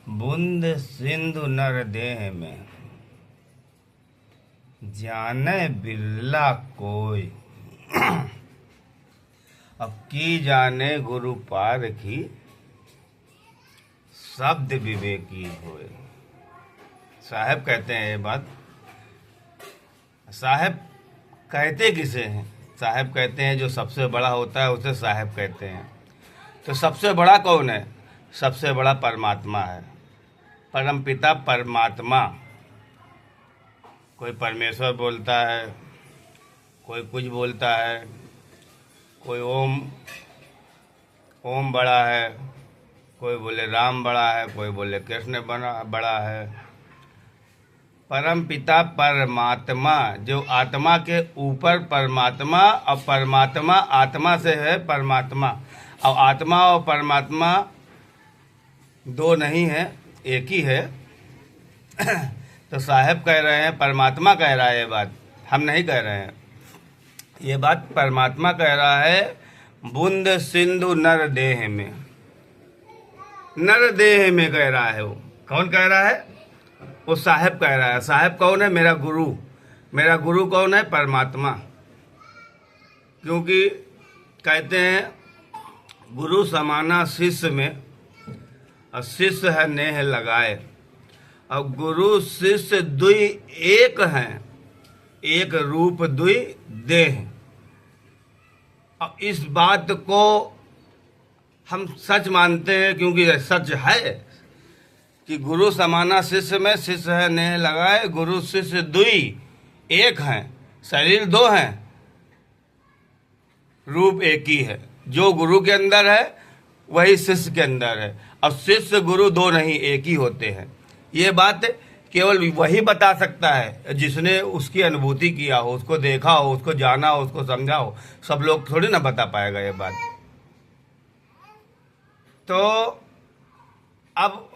बूंद सिंधु नर देह में, जाने बिरला कोई। अब की जाने गुरु पार की, शब्द विवेकी होए। साहब कहते हैं ये बात। साहब कहते किसे हैं? साहब कहते हैं जो सबसे बड़ा होता है उसे साहब कहते हैं। तो सबसे बड़ा कौन है? सबसे बड़ा परमात्मा है, परमपिता परमात्मा। कोई परमेश्वर बोलता है, कोई कुछ बोलता है, कोई ओम बड़ा है, कोई बोले राम बड़ा है, कोई बोले कृष्ण बड़ा है। परम पिता परमात्मा, जो आत्मा के ऊपर परमात्मा, और परमात्मा आत्मा से है परमात्मा, और आत्मा और परमात्मा दो नहीं है, एक ही है। तो साहब कह रहे हैं, परमात्मा कह रहा है ये बात, हम नहीं कह रहे हैं। ये बात परमात्मा कह रहा है। बूंद सिंधु नर देह में, नर देह में कह रहा है। वो कौन कह रहा है? वो साहब कह रहा है। साहब कौन है? मेरा गुरु। मेरा गुरु कौन है? परमात्मा। क्योंकि कहते हैं गुरु समाना शिष्य में, और शिष्य है नेह लगाए। और गुरु शिष्य दुई एक हैं, एक रूप दुई देह। और इस बात को हम सच मानते हैं, क्योंकि सच है कि गुरु समाना शिष्य में, शिष्य है नेह लगाए। गुरु शिष्य दुई एक हैं, शरीर दो हैं, रूप एक ही है। जो गुरु के अंदर है वही शिष्य के अंदर है, और शिष्य गुरु दो नहीं, एक ही होते हैं। ये बात केवल वही बता सकता है जिसने उसकी अनुभूति किया हो, उसको देखा हो, उसको जाना हो, उसको समझा हो। सब लोग थोड़ी ना बता पाएगा ये बात। तो अब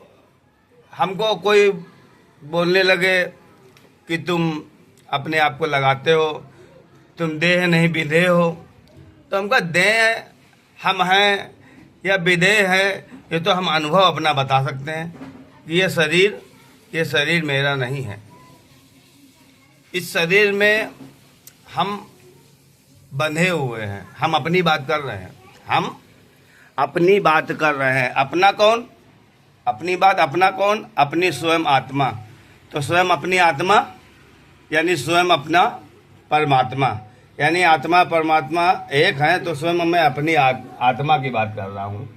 हमको कोई बोलने लगे कि तुम अपने आप को लगाते हो, तुम देह नहीं विदेह हो, तो हमका देह हम हैं या विदेह है, ये तो हम अनुभव अपना बता सकते हैं कि ये शरीर मेरा नहीं है। इस शरीर में हम बंधे हुए हैं। हम अपनी बात कर रहे हैं, हम अपनी बात कर रहे हैं। अपना कौन? अपनी बात अपना कौन? अपनी स्वयं आत्मा। तो स्वयं अपनी आत्मा यानी स्वयं अपना परमात्मा, यानी आत्मा परमात्मा एक हैं। तो स्वयं मैं अपनी आत्मा की बात कर रहा हूँ।